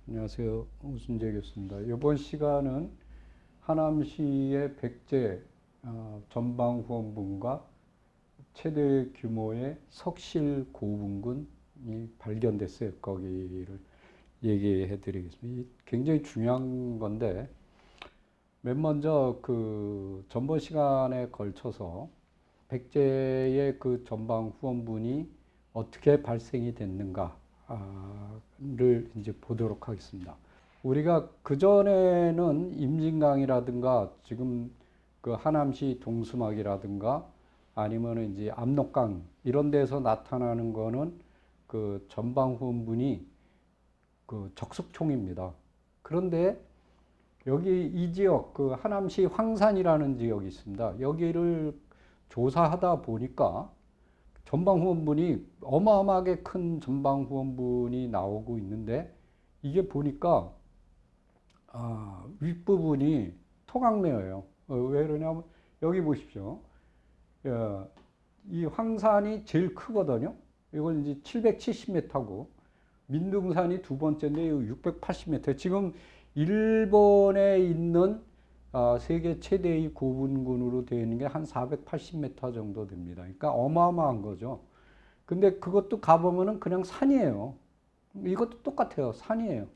안녕하세요. 우순재 교수입니다. 이번 시간은 하남시의 백제 전방 후원분과 최대 규모의 석실 고분군이 발견됐어요. 거기를 얘기해 드리겠습니다. 굉장히 중요한 건데, 맨 먼저 그 전번 시간에 걸쳐서 백제의 그 전방 후원분이 어떻게 발생이 됐는가를 이제 보도록 하겠습니다. 우리가 그전에는 임진강이라든가 지금 그 하남시 동수막이라든가 아니면 이제 압록강 이런 데서 나타나는 거는 그 전방 후원분이 그 적석총입니다. 그런데 여기 이 지역 그 하남시 황산이라는 지역이 있습니다. 여기를 조사하다 보니까 전방 후원분이 어마어마하게 큰 전방 후원분이 나오고 있는데, 이게 보니까 윗부분이 토강매예요. 왜 그러냐면 여기 보십시오. 이 황산이 제일 크거든요. 이건 이제 770m고 민둥산이 두 번째인데 680m. 지금 일본에 있는 세계 최대의 고분군으로 되어 있는 게 한 480m 정도 됩니다. 그러니까 어마어마한 거죠. 근데 그것도 가보면은 그냥 산이에요. 이것도 똑같아요. 산이에요.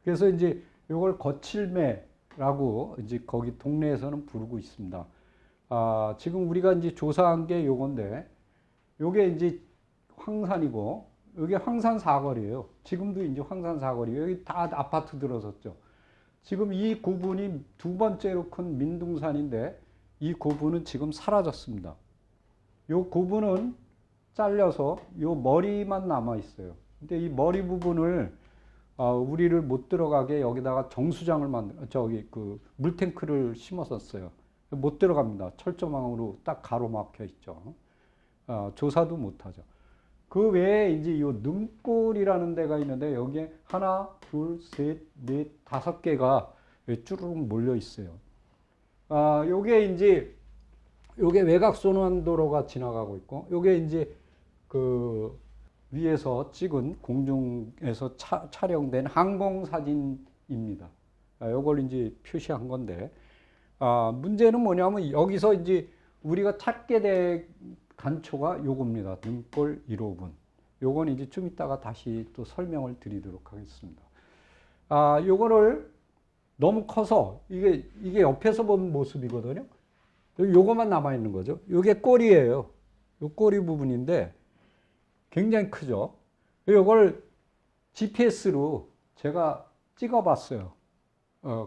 그래서 이제 이걸 거칠매라고 이제 거기 동네에서는 부르고 있습니다. 지금 우리가 이제 조사한 게 요건데, 요게 이제 황산이고, 여기 황산 사거리예요. 지금도 이제 황산 사거리. 여기 다 아파트 들어섰죠. 지금 이 고분이 두 번째로 큰 민둥산인데, 이 고분은 지금 사라졌습니다. 요 고분은 잘려서 요 머리만 남아 있어요. 근데 이 머리 부분을 우리를 못 들어가게 여기다가 정수장을 저기 그 물탱크를 심었었어요. 못 들어갑니다. 철조망으로 딱 가로막혀 있죠. 조사도 못 하죠. 그 외에 이제 요 능골이라는 데가 있는데, 여기에 하나, 둘, 셋, 넷, 5개가 쭈르륵 몰려 있어요. 요게 이제, 요게 외곽순환도로가 지나가고 있고, 요게 이제 그 위에서 찍은 공중에서 촬영된 항공사진입니다. 요걸 이제 표시한 건데, 문제는 뭐냐면 여기서 이제 우리가 찾게 된 단초가 요겁니다. 능골 1호분. 요건 이제 좀 이따가 다시 또 설명을 드리도록 하겠습니다. 요거를 너무 커서 이게 옆에서 본 모습이거든요. 요거만 남아 있는 거죠. 요게 꼬리예요. 요 꼬리 부분인데 굉장히 크죠. 요걸 GPS로 제가 찍어 봤어요.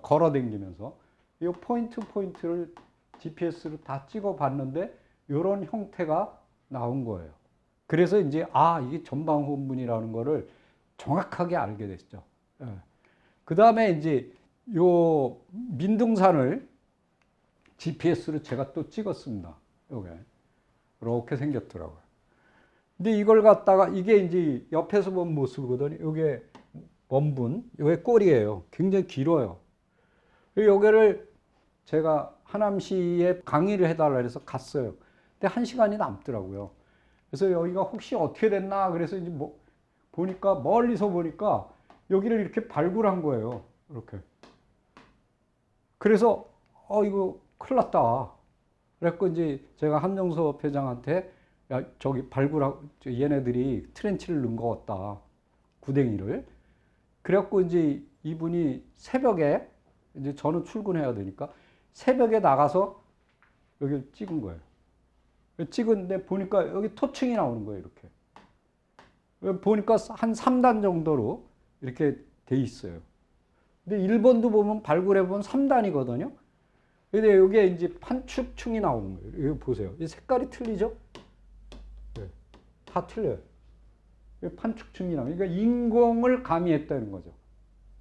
걸어 다니면서. 요 포인트를 GPS로 다 찍어 봤는데 이런 형태가 나온 거예요. 그래서 이제 이게 전방 후원분이라는 거를 정확하게 알게 됐죠. 그 다음에 이제 요 민둥산을 GPS로 제가 또 찍었습니다. 요게 이렇게 생겼더라고요. 근데 이걸 갖다가 이게 이제 옆에서 본 모습이거든요. 요게 원분, 요게 꼬리예요. 굉장히 길어요. 요게를 제가 하남시에 강의를 해달라 해서 갔어요. 근데 1시간이 남더라고요. 그래서 여기가 혹시 어떻게 됐나 그래서 이제 보니까 멀리서 보니까 여기를 이렇게 발굴한 거예요. 이렇게. 그래서 이거 큰일 났다. 그래서 이제 제가 한정섭 회장한테 야, 저기 발굴하고 얘네들이 트렌치를 넣은 것 같다. 구덩이를. 그래갖고 이제 이분이 새벽에 이제 저는 출근해야 되니까 새벽에 나가서 여기를 찍은 거예요. 찍은데 보니까 여기 토층이 나오는 거예요. 이렇게. 보니까 한 3단 정도로 이렇게 돼 있어요. 근데 일본도 보면 발굴해보면 3단이거든요. 근데 여기에 이제 판축층이 나오는 거예요. 이거 보세요. 이 색깔이 틀리죠? 네. 다 틀려요. 판축층이 나오는 거예요. 그러니까 인공을 가미했다는 거죠.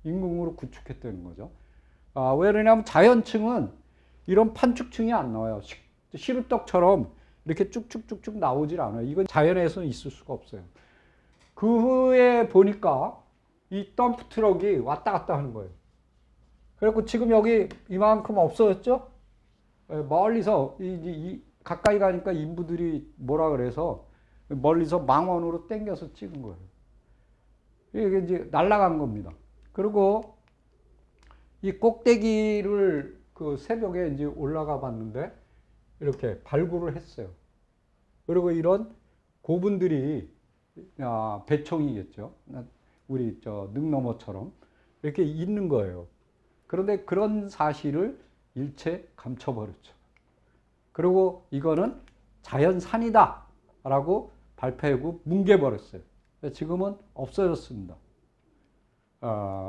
인공으로 구축했다는 거죠. 왜 그러냐면 자연층은 이런 판축층이 안 나와요. 시루떡처럼 이렇게 쭉쭉쭉쭉 나오질 않아요. 이건 자연에서는 있을 수가 없어요. 그 후에 보니까 이 덤프 트럭이 왔다 갔다 하는 거예요. 그래갖고 지금 여기 이만큼 없어졌죠? 멀리서 가까이 가니까 인부들이 뭐라 그래서 멀리서 망원으로 당겨서 찍은 거예요. 이게 이제 날아간 겁니다. 그리고 이 꼭대기를 그 새벽에 이제 올라가 봤는데 이렇게 발굴을 했어요. 그리고 이런 고분들이 배총이겠죠. 우리 저 능너머처럼 이렇게 있는 거예요. 그런데 그런 사실을 일체 감춰버렸죠. 그리고 이거는 자연산이다 라고 발표하고 뭉개버렸어요. 지금은 없어졌습니다.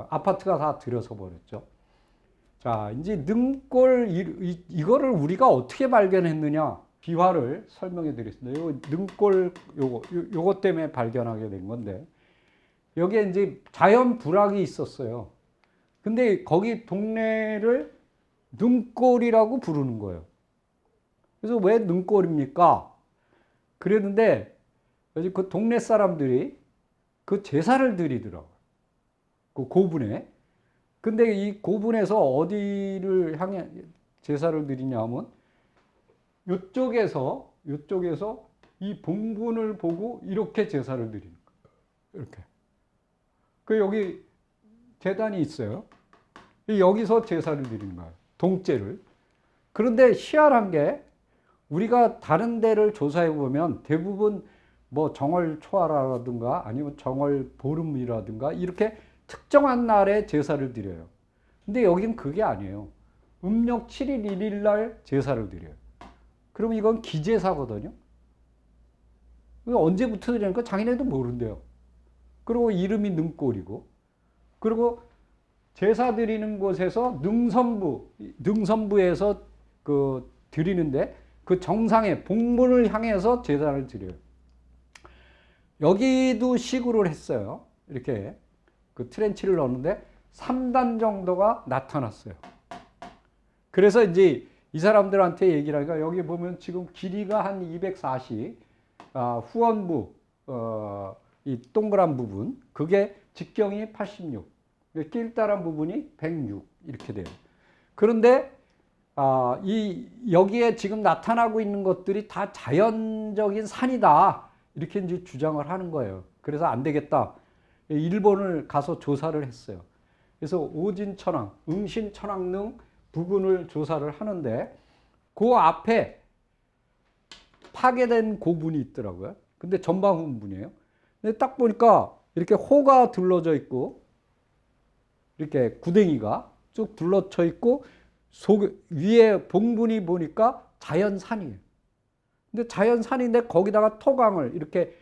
아파트가 다 들어서 버렸죠. 자, 이제 능골, 이거를 우리가 어떻게 발견했느냐, 비화를 설명해 드리겠습니다. 요 능골, 요거 때문에 발견하게 된 건데, 여기에 이제 자연 불황이 있었어요. 근데 거기 동네를 능골이라고 부르는 거예요. 그래서 왜 능골입니까? 그랬는데, 그 동네 사람들이 그 제사를 드리더라고요. 그 고분에. 근데 이 고분에서 어디를 향해 제사를 드리냐면, 요쪽에서 이 봉분을 보고 이렇게 제사를 드리는 거예요. 이렇게. 그 여기 제단이 있어요. 여기서 제사를 드리는 거예요. 동제를. 그런데 희한한 게 우리가 다른 데를 조사해 보면 대부분 뭐 정월 초하라든가 아니면 정월 보름이라든가 이렇게 특정한 날에 제사를 드려요. 근데 여긴 그게 아니에요. 음력 7일 1일 날 제사를 드려요. 그럼 이건 기제사거든요. 언제부터 드리니까 자기네도 모른대요. 그리고 이름이 능골이고, 그리고 제사 드리는 곳에서 능선부에서 그 드리는데 그 정상에 봉분을 향해서 제사를 드려요. 여기도 시구를 했어요. 이렇게 그 트렌치를 넣었는데 3단 정도가 나타났어요. 그래서 이제 이 사람들한테 얘기를 하니까 여기 보면 지금 길이가 한 240, 후원부, 이 동그란 부분, 그게 직경이 86, 길다란 부분이 106 이렇게 돼요. 그런데 여기에 지금 나타나고 있는 것들이 다 자연적인 산이다 이렇게 이제 주장을 하는 거예요. 그래서 안 되겠다. 일본을 가서 조사를 했어요. 그래서 오진천왕, 응신천왕릉 부근을 조사를 하는데 그 앞에 파괴된 고분이 있더라고요. 근데 전방훈분이에요. 근데 딱 보니까 이렇게 호가 둘러져 있고 이렇게 구덩이가 쭉 둘러쳐 있고 위에 봉분이 보니까 자연산이에요. 근데 자연산인데 거기다가 토강을 이렇게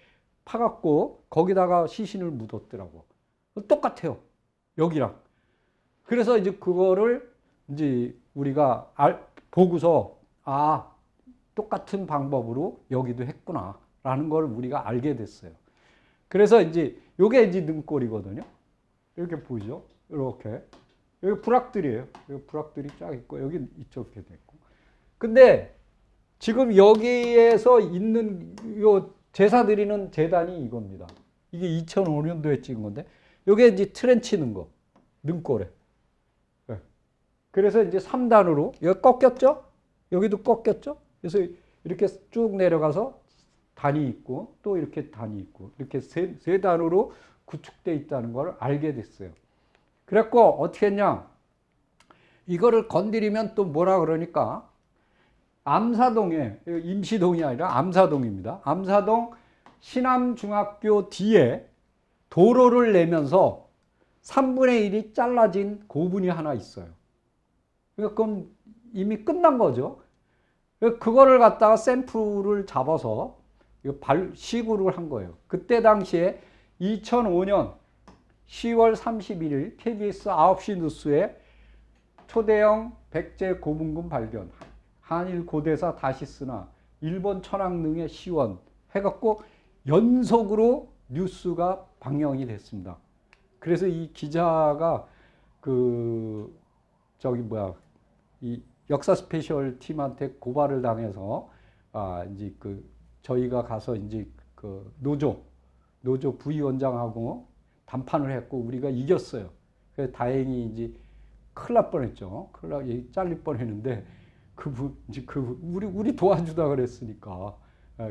파갖고 거기다가 시신을 묻었더라고. 똑같아요. 여기랑. 그래서 이제 그거를 이제 우리가 보고서 똑같은 방법으로 여기도 했구나 라는 걸 우리가 알게 됐어요. 그래서 이제 요게 이제 능골이거든요. 이렇게 보이죠? 이렇게. 여기 부락들이에요. 여기 부락들이 쫙 있고 여기 이쪽에 됐고. 근데 지금 여기에서 있는 요 제사 드리는 제단이 이겁니다. 이게 2005년도에 찍은 건데 요게 이제 트렌치는 거. 능골에. 네. 그래서 이제 3단으로 여기 꺾였죠? 여기도 꺾였죠? 그래서 이렇게 쭉 내려가서 단이 있고 또 이렇게 단이 있고 이렇게 세 단으로 구축되어 있다는 걸 알게 됐어요. 그래갖고 어떻게 했냐? 이거를 건드리면 또 뭐라 그러니까 암사동에, 임시동이 아니라 암사동입니다. 암사동 신암중학교 뒤에 도로를 내면서 3분의 1이 잘라진 고분이 하나 있어요. 그럼 이미 끝난 거죠. 그거를 갖다가 샘플을 잡아서 시구를 한 거예요. 그때 당시에 2005년 10월 31일 KBS 9시 뉴스에 초대형 백제 고분군 발견, 한일 고대사 다시스나 일본 천왕릉의 시원 해갖고 연속으로 뉴스가 방영이 됐습니다. 그래서 이 기자가 이 역사 스페셜 팀한테 고발을 당해서 이제 저희가 가서 이제 노조 부위원장하고 담판을 했고 우리가 이겼어요. 그래서 다행히 이제 큰일 날 뻔했죠. 잘릴 뻔했는데 우리 도와주다 그랬으니까.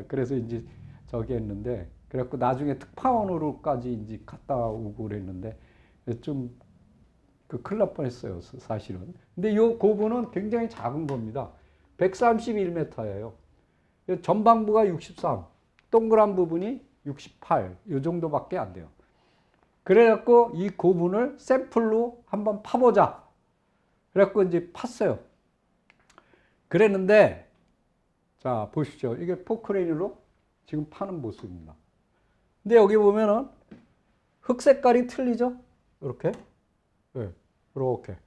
그래서 이제 저기 했는데 그래갖고 나중에 특파원으로까지 이제 갔다 오고 그랬는데 좀 그 큰일 날 뻔했어요, 사실은. 근데 이 고부는 굉장히 작은 겁니다. 131m예요. 전방부가 63, 동그란 부분이 68, 이 정도밖에 안 돼요. 그래갖고 이 고분을 샘플로 한번 파보자. 그래갖고 이제 팠어요. 그랬는데, 자, 보십시오. 이게 포크레인으로 지금 파는 모습입니다. 근데 여기 보면은 흙 색깔이 틀리죠? 이렇게. 네, 이렇게.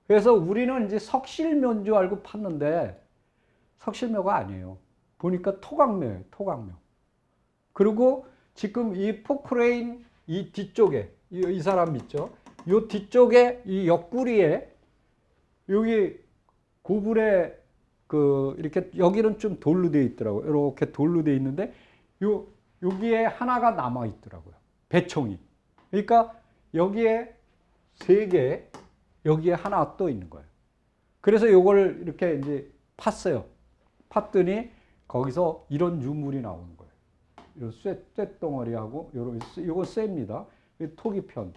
그래서 우리는 이제 석실묘인 줄 알고 팠는데, 석실묘가 아니에요. 보니까 토강묘예요, 토강묘. 그리고 지금 이 포크레인 이 뒤쪽에, 이 사람 있죠? 이 뒤쪽에 이 옆구리에 여기 고불에 이렇게 여기는 좀 돌로 되어 있더라고요. 이렇게 돌로 되어 있는데 여기에 하나가 남아 있더라고요. 배총이. 그러니까 여기에 3개, 여기에 하나 또 있는 거예요. 그래서 요걸 이렇게 이제 팠어요. 팠더니 거기서 이런 유물이 나오는 거예요. 요 쇳덩어리하고 요거 쇠입니다. 토기편,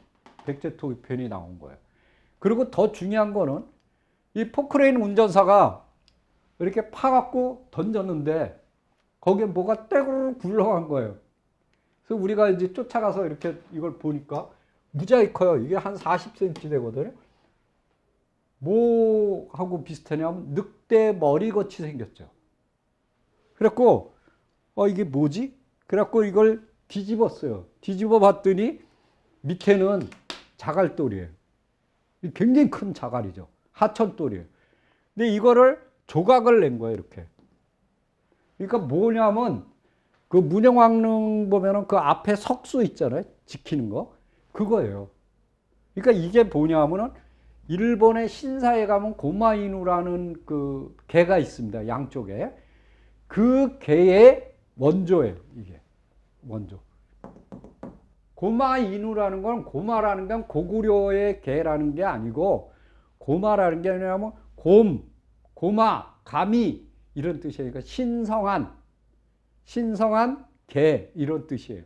백제 토기편이 나온 거예요. 그리고 더 중요한 거는 이 포크레인 운전사가 이렇게 파갖고 던졌는데 거기에 뭐가 떼구르 굴러간 거예요. 그래서 우리가 이제 쫓아가서 이렇게 이걸 보니까 무지하게 커요. 이게 한 40cm 되거든요. 뭐하고 비슷하냐면 늑대 머리같이 생겼죠. 그래갖고 이게 뭐지? 그래갖고 이걸 뒤집었어요. 뒤집어 봤더니 밑에는 자갈돌이에요. 굉장히 큰 자갈이죠. 하천돌이에요. 근데 이거를 조각을 낸 거예요, 이렇게. 그러니까 뭐냐면 그 문영왕릉 보면은 그 앞에 석수 있잖아요. 지키는 거. 그거예요. 그러니까 이게 뭐냐면은 일본의 신사에 가면 고마이누라는 그 개가 있습니다. 양쪽에. 그 개의 원조예요, 이게. 원조. 고마이누라는 건, 고마라는 건 고구려의 개라는 게 아니고, 고마라는 게 뭐냐면, 고마, 가미, 이런 뜻이에요. 그러니까 신성한 개, 이런 뜻이에요.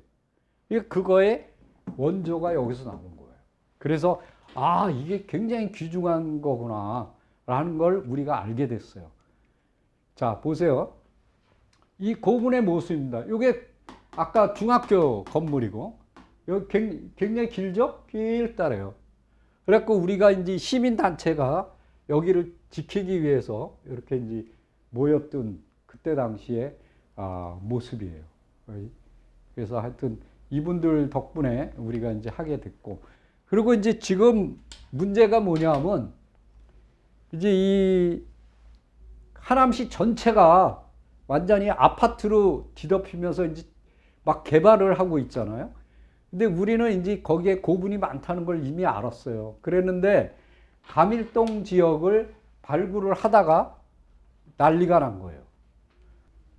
그거의 원조가 여기서 나온 거예요. 그래서, 이게 굉장히 귀중한 거구나, 라는 걸 우리가 알게 됐어요. 자, 보세요. 이 고분의 모습입니다. 이게 아까 중학교 건물이고, 여기 굉장히 길죠? 길다래요. 그래갖고 우리가 이제 시민단체가 여기를 지키기 위해서 이렇게 이제 모였던 그때 당시의 모습이에요. 그래서 하여튼 이분들 덕분에 우리가 이제 하게 됐고, 그리고 이제 지금 문제가 뭐냐면, 이제 이 하남시 전체가 완전히 아파트로 뒤덮이면서 이제 막 개발을 하고 있잖아요. 근데 우리는 이제 거기에 고분이 많다는 걸 이미 알았어요. 그랬는데 가밀동 지역을 발굴을 하다가 난리가 난 거예요.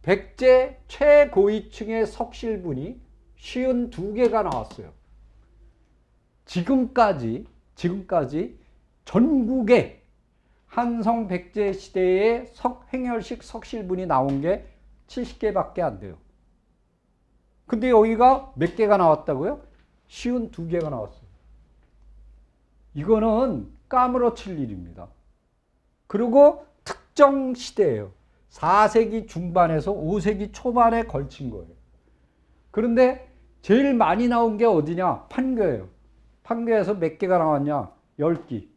백제 최고위층의 석실분이 52개가 나왔어요. 지금까지 전국에 한성 백제 시대의 행열식 석실분이 나온 게 70개밖에 안 돼요. 근데 여기가 몇 개가 나왔다고요? 52개가 나왔어요. 이거는 까무러칠 일입니다. 그리고 특정 시대예요. 4세기 중반에서 5세기 초반에 걸친 거예요. 그런데 제일 많이 나온 게 어디냐? 판교예요. 판교에서 몇 개가 나왔냐? 10기.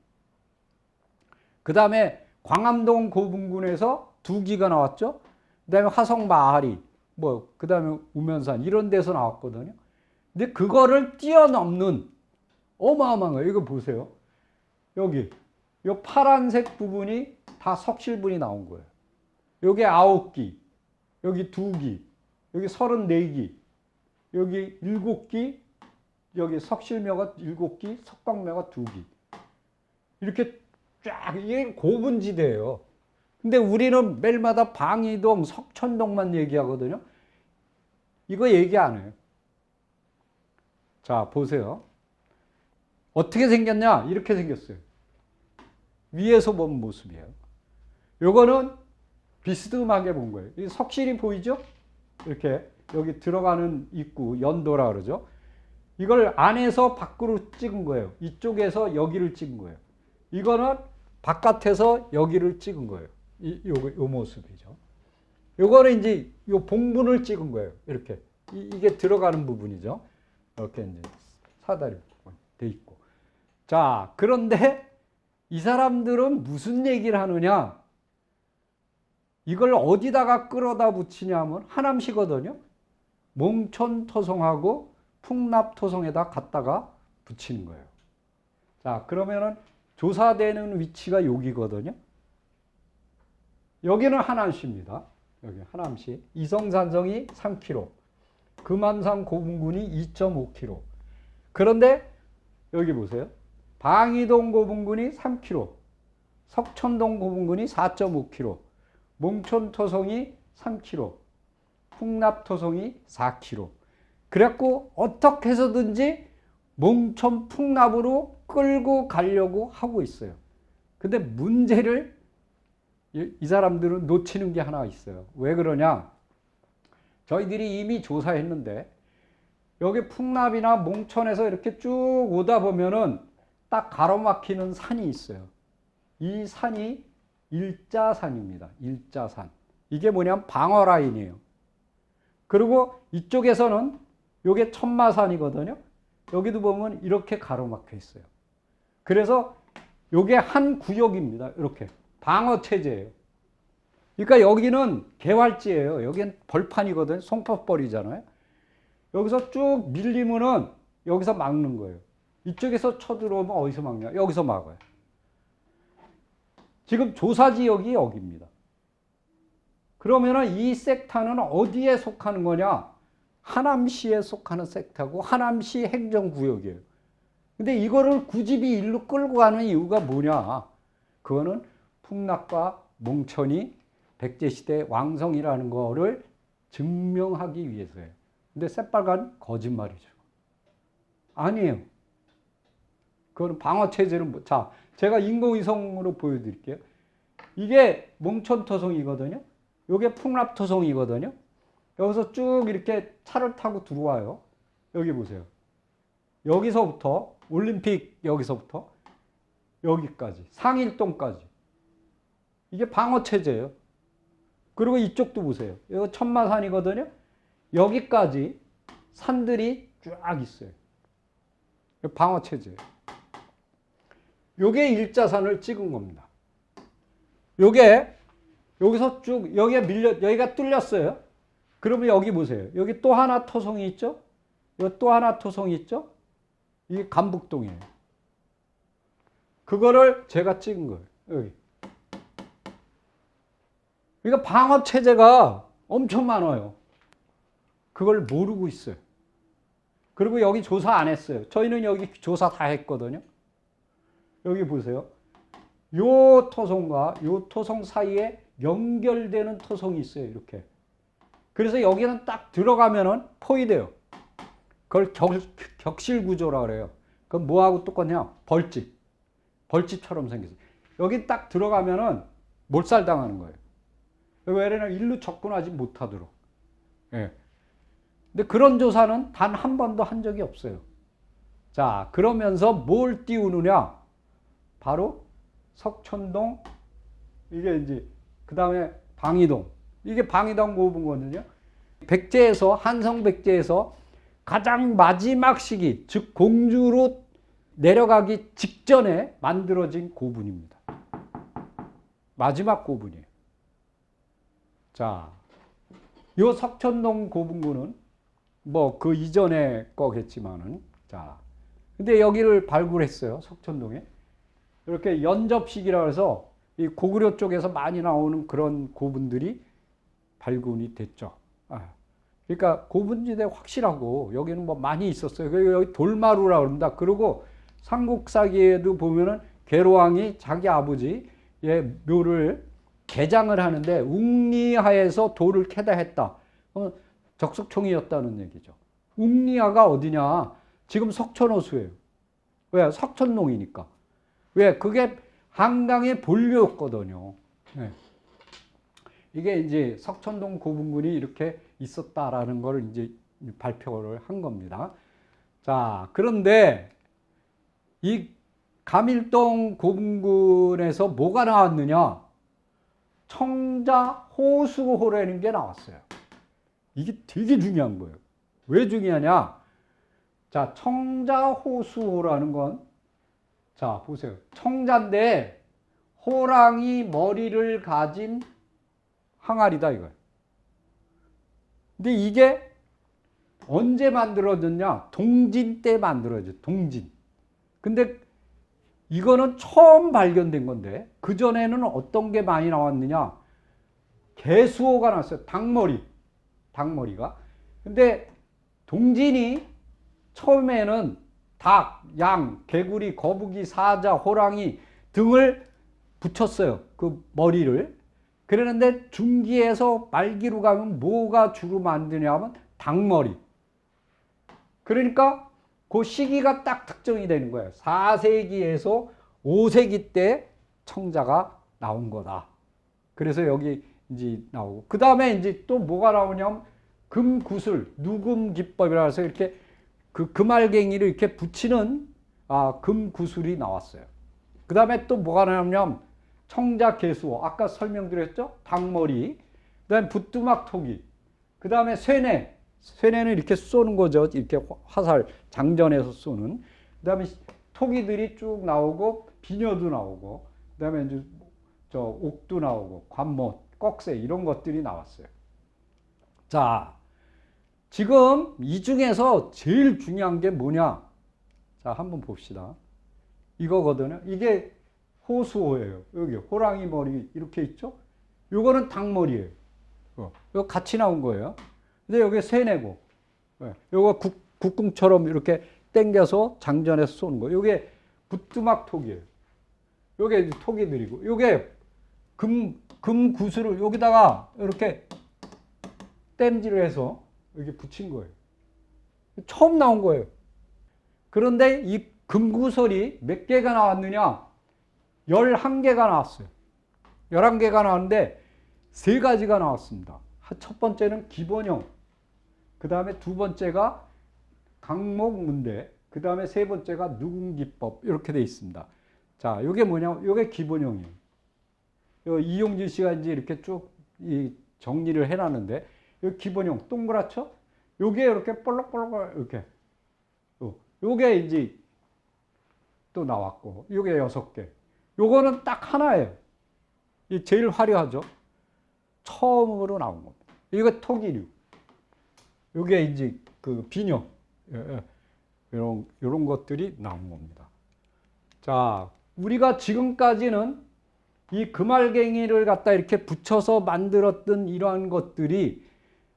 그 다음에 광암동 고분군에서 2기가 나왔죠. 그 다음에 화성마하리, 그 다음에 우면산 이런 데서 나왔거든요. 근데 그거를 뛰어넘는 어마어마한 거예요. 이거 보세요. 여기 이 파란색 부분이 다 석실분이 나온 거예요. 여기 9기, 여기 2기, 여기 34기, 여기 7기, 여기 석실묘가 7기, 석방묘가 2기. 이렇게 쫙, 이게 고분지대예요. 근데 우리는 매일마다 방이동, 석천동만 얘기하거든요. 이거 얘기 안 해요. 자, 보세요. 어떻게 생겼냐? 이렇게 생겼어요. 위에서 본 모습이에요. 요거는 비스듬하게 본 거예요. 이 석실이 보이죠? 이렇게 여기 들어가는 입구, 연도라 그러죠. 이걸 안에서 밖으로 찍은 거예요. 이쪽에서 여기를 찍은 거예요. 이거는 바깥에서 여기를 찍은 거예요. 요 모습이죠. 요거는 이제 요 봉분을 찍은 거예요. 이렇게. 이게 들어가는 부분이죠. 이렇게 이제 사다리 돼 있고. 자, 그런데 이 사람들은 무슨 얘기를 하느냐? 이걸 어디다가 끌어다 붙이냐면 하남시거든요. 몽촌토성하고 풍납토성에다 갖다가 붙이는 거예요. 자, 그러면은 조사되는 위치가 여기거든요. 여기는 하남시입니다. 여기 하남시. 이성산성이 3km. 금암산 고분군이 2.5km. 그런데 여기 보세요. 방이동 고분군이 3km. 석천동 고분군이 4.5km. 몽촌토성이 3km. 풍납토성이 4km. 그래갖고 어떻게 해서든지 몽촌 풍납으로 끌고 가려고 하고 있어요. 근데 문제를 이 사람들은 놓치는 게 하나 있어요. 왜 그러냐? 저희들이 이미 조사했는데 여기 풍납이나 몽촌에서 이렇게 쭉 오다 보면은 딱 가로막히는 산이 있어요. 이 산이 일자산입니다. 일자산. 이게 뭐냐면 방어라인이에요. 그리고 이쪽에서는 이게 천마산이거든요. 여기도 보면 이렇게 가로막혀 있어요. 그래서 이게 한 구역입니다. 이렇게 방어체제예요. 그러니까 여기는 개활지예요. 여기는 벌판이거든요. 송파벌이잖아요. 여기서 쭉 밀리면은 여기서 막는 거예요. 이쪽에서 쳐들어오면 어디서 막냐? 여기서 막아요. 지금 조사지역이 여기입니다. 그러면은 이 섹터는 어디에 속하는 거냐? 하남시에 속하는 섹터고 하남시 행정구역이에요. 근데 이거를 굳이 일로 끌고 가는 이유가 뭐냐? 그거는 풍납과 몽촌이 백제시대 왕성이라는 거를 증명하기 위해서예요. 근데 새빨간 거짓말이죠. 아니에요. 그거는 방어체제는 자, 제가 인공위성으로 보여드릴게요. 이게 몽촌토성이거든요. 이게 풍납토성이거든요. 여기서 쭉 이렇게 차를 타고 들어와요. 여기 보세요. 여기서부터 올림픽 여기서부터 여기까지 상일동까지 이게 방어체제예요. 그리고 이쪽도 보세요. 여기 천마산이거든요. 여기까지 산들이 쫙 있어요. 방어체제예요. 요게 일자산을 찍은 겁니다. 요게 여기서 쭉 여기가 뚫렸어요. 그러면 여기 보세요. 여기 또 하나 토성이 있죠? 여기 또 하나 토성이 있죠? 이게 감북동이에요. 그거를 제가 찍은 거예요. 여기. 그러니까 방어 체제가 엄청 많아요. 그걸 모르고 있어요. 그리고 여기 조사 안 했어요. 저희는 여기 조사 다 했거든요. 여기 보세요. 요 토성과 요 토성 사이에 연결되는 토성이 있어요. 이렇게. 그래서 여기는 딱 들어가면은 포위돼요. 그걸 격실구조라 그래요. 그럼 뭐하고 똑같냐? 벌집. 벌집처럼 생겼어요. 여기 딱 들어가면은 몰살당하는 거예요. 왜냐면 일로 접근하지 못하도록. 예. 근데 그런 조사는 단 한 번도 한 적이 없어요. 자, 그러면서 뭘 띄우느냐? 바로 석천동, 이게 이제, 그 다음에 방이동. 이게 방이동 고분거든요. 백제에서, 한성백제에서 가장 마지막 시기, 즉 공주로 내려가기 직전에 만들어진 고분입니다. 마지막 고분이에요. 자, 요 석천동 고분군은 뭐 그 이전의 거겠지만은, 자, 근데 여기를 발굴했어요. 석천동에. 이렇게 연접식이라 해서 이 고구려 쪽에서 많이 나오는 그런 고분들이 발굴이 됐죠. 그러니까 고분지대 확실하고 여기는 뭐 많이 있었어요. 여기 돌마루라 그럽니다. 그리고 삼국사기에도 보면은 계로왕이 자기 아버지의 묘를 개장을 하는데 웅리하에서 돌을 캐다 했다. 적석총이었다는 얘기죠. 웅리하가 어디냐? 지금 석천호수예요. 왜? 석천농이니까. 왜? 그게 한강의 본류였거든요. 네. 이게 이제 석천동 고분군이 이렇게 있었다라는 걸 이제 발표를 한 겁니다. 자, 그런데 이 감일동 고분군에서 뭐가 나왔느냐? 청자호수호라는 게 나왔어요. 이게 되게 중요한 거예요. 왜 중요하냐? 자, 청자호수호라는 건, 자, 보세요. 청자인데 호랑이 머리를 가진 항아리다 이거예요. 근데 이게 언제 만들어졌냐? 동진 때 만들어졌죠. 동진. 근데 이거는 처음 발견된 건데 그전에는 어떤 게 많이 나왔느냐? 개수호가 나왔어요. 닭머리가. 근데 동진이 처음에는 닭, 양, 개구리, 거북이, 사자, 호랑이 등을 붙였어요. 그 머리를. 그랬는데 중기에서 말기로 가면 뭐가 주로 만드냐면 닭머리. 그러니까 그 시기가 딱 특정이 되는 거예요. 4세기에서 5세기 때 청자가 나온 거다. 그래서 여기 이제 나오고. 그 다음에 이제 또 뭐가 나오냐면 금구슬, 누금기법이라 해서 이렇게 그 금알갱이를 이렇게 붙이는 금구슬이 나왔어요. 그 다음에 또 뭐가 나오냐면 청자개수호, 아까 설명드렸죠? 닭머리, 그 다음에 부뚜막토기, 그 다음에 쇠뇌는 이렇게 쏘는 거죠. 이렇게 화살, 장전해서 쏘는. 그 다음에 토기들이 쭉 나오고, 비녀도 나오고, 그 다음에 이제 저 옥도 나오고, 관모, 꺽쇠, 이런 것들이 나왔어요. 자, 지금 이 중에서 제일 중요한 게 뭐냐? 자, 한번 봅시다. 이거거든요. 이게 호수호예요. 여기 호랑이 머리 이렇게 있죠? 요거는 닭머리예요. 이거 같이 나온 거예요. 근데 여기 쇠뇌고, 요거 국궁처럼 이렇게 당겨서 장전해서 쏘는 거. 요게 부뚜막토기예요. 요게 토기들이고, 요게 금구슬을 여기다가 이렇게 땜질을 해서 여기 붙인 거예요. 처음 나온 거예요. 그런데 이 금구슬이 몇 개가 나왔느냐? 11개가 나왔어요. 11개가 나왔는데 3가지가 나왔습니다. 첫 번째는 기본형, 그 다음에 두 번째가 강목문대, 그 다음에 세 번째가 누궁기법, 이렇게 돼 있습니다. 자, 이게 뭐냐? 이게 기본형이에요. 이용진 씨가 이제 이렇게 쭉 정리를 해놨는데, 이 기본형, 동그랗죠? 요게 이렇게 볼록볼록 이렇게. 요게 이제 또 나왔고, 요게 6개. 요거는 딱 하나예요. 이 제일 화려하죠? 처음으로 나온 겁니다. 이거 토기류. 요게 이제 그 비녀. 이런 것들이 나온 겁니다. 자, 우리가 지금까지는 이 금알갱이를 갖다 이렇게 붙여서 만들었던 이러한 것들이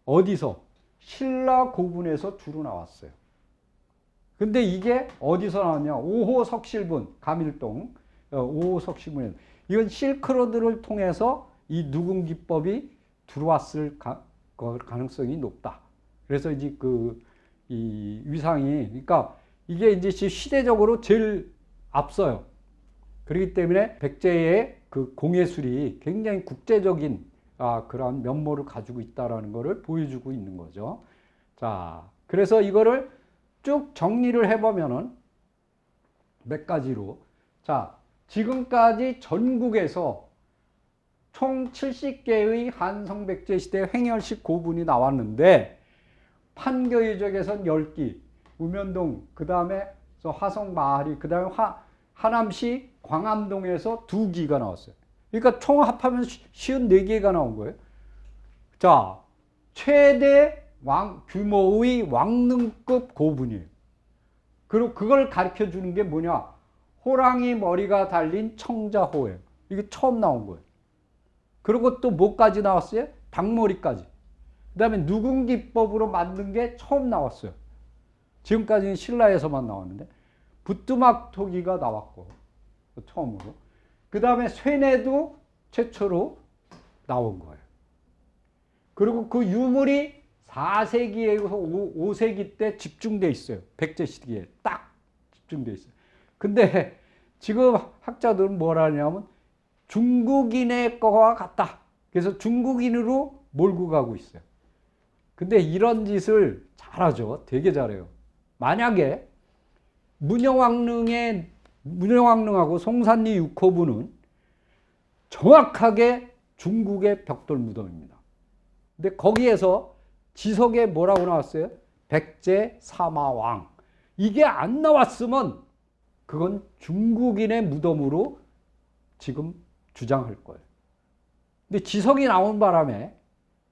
어디서? 신라 고분에서 주로 나왔어요. 근데 이게 어디서 나왔냐? 5호 석실분, 감일동 5호 석실분에 이건 실크로드를 통해서 이 누궁기법이 들어왔을 가능성이 높다. 그래서 이제 이 위상이, 그러니까 이게 이제 시대적으로 제일 앞서요. 그렇기 때문에 백제의 그 공예술이 굉장히 국제적인 그런 면모를 가지고 있다라는 것을 보여주고 있는 거죠. 자, 그래서 이거를 쭉 정리를 해보면은 몇 가지로. 자, 지금까지 전국에서 총 70개의 한성백제 시대 횡열식 고분이 나왔는데, 판교유적에선 10기, 우면동, 그 다음에 화성마하리, 그 다음에 하남시 광암동에서 2기가 나왔어요. 그러니까 총 합하면 54개가 나온 거예요. 자, 최대 규모의 왕릉급 고분이에요. 그리고 그걸 가르쳐 주는 게 뭐냐? 호랑이 머리가 달린 청자호예요. 이게 처음 나온 거예요. 그리고 또 뭐까지 나왔어요? 닭머리까지. 그 다음에 누궁기법으로 만든 게 처음 나왔어요. 지금까지는 신라에서만 나왔는데, 부뚜막토기가 나왔고, 처음으로. 그 다음에 쇠뇌도 최초로 나온 거예요. 그리고 그 유물이 4세기에서 5세기 때 집중돼 있어요. 백제 시기에 딱 집중돼 있어요. 근데 지금 학자들은 뭐라 하냐면 중국인의 거와 같다. 그래서 중국인으로 몰고 가고 있어요. 근데 이런 짓을 잘하죠. 되게 잘해요. 만약에 문영왕릉하고 송산리 6호부는 정확하게 중국의 벽돌 무덤입니다. 근데 거기에서 지석에 뭐라고 나왔어요? 백제 사마왕. 이게 안 나왔으면 그건 중국인의 무덤으로 지금 주장할 거예요. 근데 지석이 나온 바람에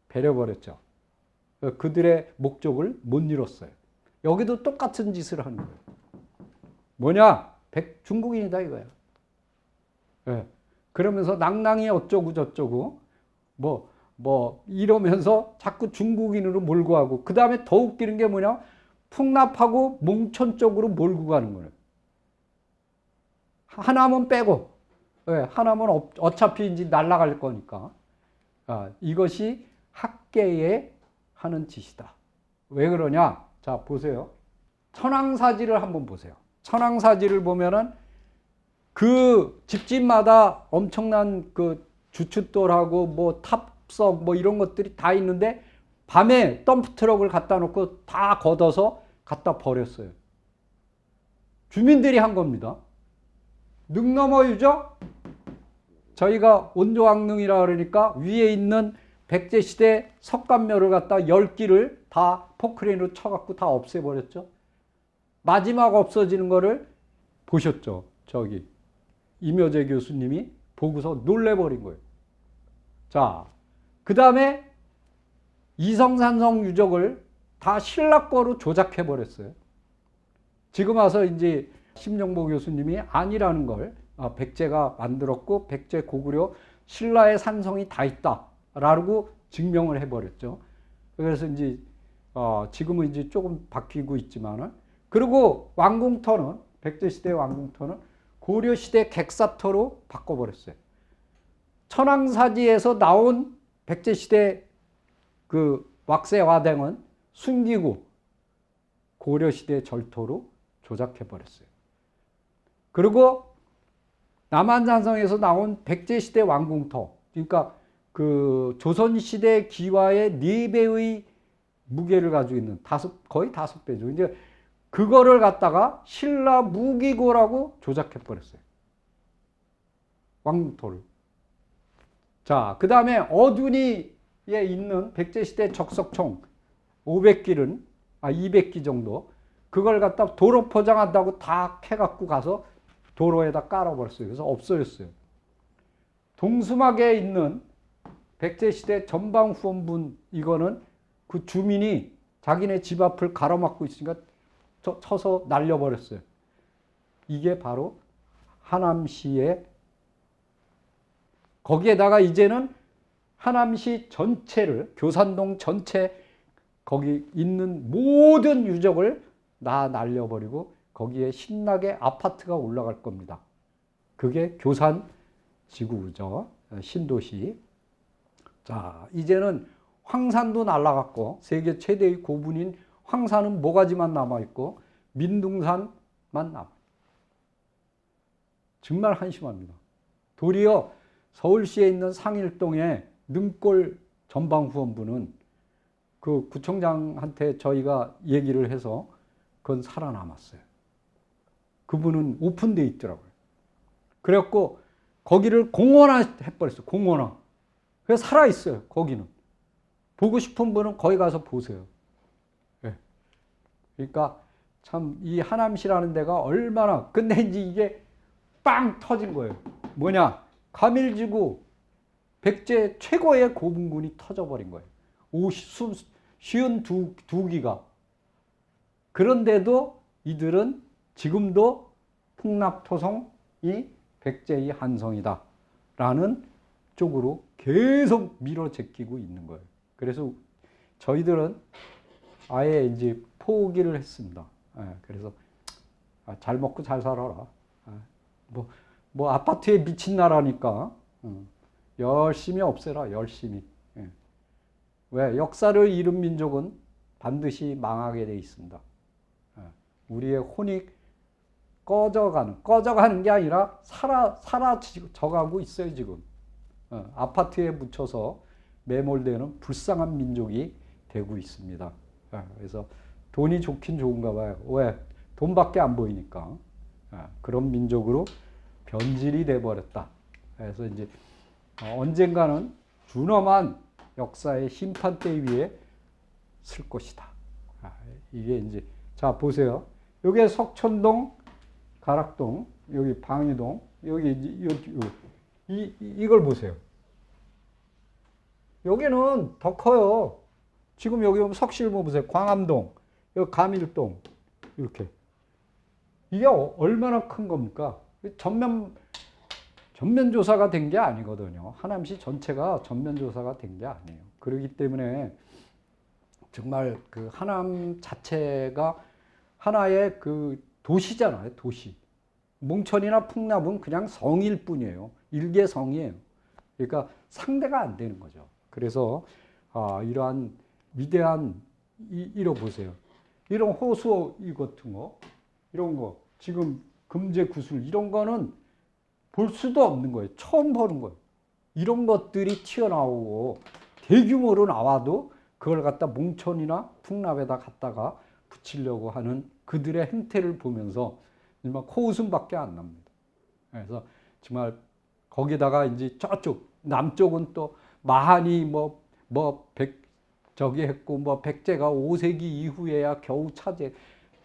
배려버렸죠. 그들의 목적을 못 이뤘어요. 여기도 똑같은 짓을 하는 거예요. 뭐냐? 중국인이다 이거야. 네. 그러면서 낭낭이 어쩌고 저쩌고 이러면서 자꾸 중국인으로 몰고 가고, 그 다음에 더 웃기는 게 뭐냐? 풍납하고 몽천 쪽으로 몰고 가는 거예요. 하나만 빼고, 네. 하나만 어차피 이제 날아갈 거니까. 이것이 학계에 하는 짓이다. 왜 그러냐? 자, 보세요. 천황사지를 한번 보세요. 천황사지를 보면은 그 집집마다 엄청난 그 주춧돌하고 뭐 탑석 뭐 이런 것들이 다 있는데 밤에 덤프트럭을 갖다 놓고 다 걷어서 갖다 버렸어요. 주민들이 한 겁니다. 능넘어유죠? 저희가 온조왕릉이라 그러니까 위에 있는 백제시대 석관묘를 갖다 10기를 다 포크레인으로 쳐갖고 다 없애버렸죠. 마지막 없어지는 거를 보셨죠? 저기 임효재 교수님이 보고서 놀래버린 거예요. 자, 그 다음에 이성산성 유적을 다 신라거로 조작해버렸어요. 지금 와서 이제 심정보 교수님이 아니라는 걸 백제가 만들었고 백제 고구려 신라의 산성이 다 있다라고 증명을 해버렸죠. 그래서 이제 지금은 이제 조금 바뀌고 있지만은, 그리고 왕궁터는 백제시대 왕궁터는 고려시대 객사터로 바꿔버렸어요. 천황사지에서 나온 백제시대 그 왁새화댕은 숨기고 고려시대 절토로 조작해버렸어요. 그리고 남한산성에서 나온 백제시대 왕궁터, 그러니까 그 조선시대 기와의 4배의 무게를 가지고 있는 거의 5배죠. 이제 그거를 갖다가 신라 무기고라고 조작해버렸어요. 왕궁토를. 자, 그 다음에 어둔이에 있는 백제시대 적석총 500기는, 200기 정도, 그걸 갖다 도로 포장한다고 다 캐갖고 가서 도로에다 깔아버렸어요. 그래서 없어졌어요. 동수막에 있는 백제시대 전방후원분, 이거는 그 주민이 자기네 집 앞을 가로막고 있으니까 쳐서 날려버렸어요. 이게 바로 하남시의, 거기에다가 이제는 하남시 전체를, 교산동 전체 거기 있는 모든 유적을 다 날려버리고 거기에 신나게 아파트가 올라갈 겁니다. 그게 교산지구죠. 신도시. 자, 이제는 황산도 날라갔고 세계 최대의 고분인 황산은 모가지만 남아있고 민둥산만 남아요. 정말 한심합니다. 도리어 서울시에 있는 상일동의 능골 전방후원부는 그 구청장한테 저희가 얘기를 해서 그건 살아남았어요. 그분은 오픈되어 있더라고요. 그래갖고 거기를 공원화 해버렸어요. 공원화. 그래서 살아있어요. 거기는. 보고 싶은 분은 거기 가서 보세요. 네. 그러니까 참 이 하남시라는 데가 얼마나, 근데 이제 이게 빵 터진 거예요. 뭐냐? 가밀지구 백제 최고의 고분군이 터져버린 거예요. 52기가. 그런데도 이들은 지금도 풍납토성이 백제의 한성이다 라는 쪽으로 계속 밀어 제끼고 있는 거예요. 그래서 저희들은 아예 이제 포기를 했습니다. 그래서 잘 먹고 잘 살아라. 뭐 아파트에 미친 나라니까 열심히 없애라. 열심히. 왜? 역사를 잃은 민족은 반드시 망하게 돼 있습니다. 우리의 혼이 꺼져가는 게 아니라 사라져가고 있어요, 지금. 아파트에 묻혀서 매몰되는 불쌍한 민족이 되고 있습니다. 그래서 돈이 좋긴 좋은가 봐요. 왜? 돈밖에 안 보이니까. 그런 민족으로 변질이 돼 버렸다. 그래서 이제 언젠가는 준엄한 역사의 심판대 위에 쓸 것이다. 이게 이제 자 보세요. 여기 석촌동, 가락동, 여기 방위동, 여기 이걸 보세요. 여기는 더 커요. 지금 여기 보면 석실모 보세요. 광암동, 여기 가밀동 이렇게. 이게 얼마나 큰 겁니까? 전면 조사가 된 게 아니거든요. 하남시 전체가 전면 조사가 된 게 아니에요. 그렇기 때문에 정말 그 하남 자체가 하나의 그 도시잖아요. 도시. 몽천이나 풍납은 그냥 성일 뿐이에요. 일개성이에요. 그러니까 상대가 안 되는 거죠. 그래서 이러한 위대한 이런 보세요. 이런 호수 이 같은 거, 이런 거 지금 금제 구슬 이런 거는 볼 수도 없는 거예요. 처음 보는 거예요. 이런 것들이 튀어나오고 대규모로 나와도 그걸 갖다 몽천이나 풍납에다 갖다가 붙이려고 하는 그들의 행태를 보면서 정말 코웃음밖에 안 납니다. 그래서 정말 거기다가 이제 저쪽 남쪽은 또 마한이 저기 했고 백제가 5세기 이후에야 겨우 차지.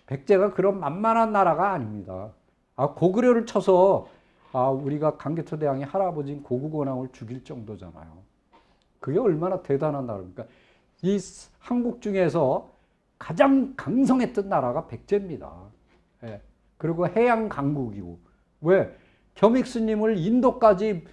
백제가 그런 만만한 나라가 아닙니다. 고구려를 쳐서 우리가 강개토대왕의 할아버지인 고국원왕을 죽일 정도잖아요. 그게 얼마나 대단한 나라입니까? 이 한국 중에서 가장 강성했던 나라가 백제입니다. 예. 그리고 해양 강국이고. 왜? 겸익스님을 인도까지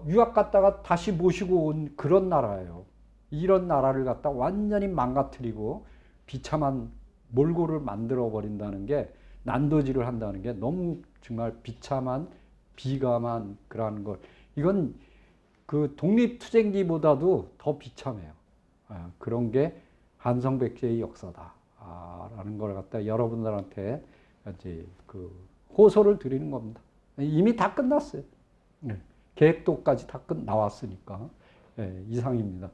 유학 갔다가 다시 모시고 온 그런 나라예요. 이런 나라를 갖다 완전히 망가뜨리고 비참한 몰골을 만들어 버린다는 게, 난도질을 한다는 게 너무 정말 비참한 비감한 그러한 걸, 이건 그 독립투쟁기보다도 더 비참해요. 그런 게 한성백제의 역사다라는 걸 갖다 여러분들한테 이제 그 호소를 드리는 겁니다. 이미 다 끝났어요. 계획도까지 다 나왔으니까. 이상입니다.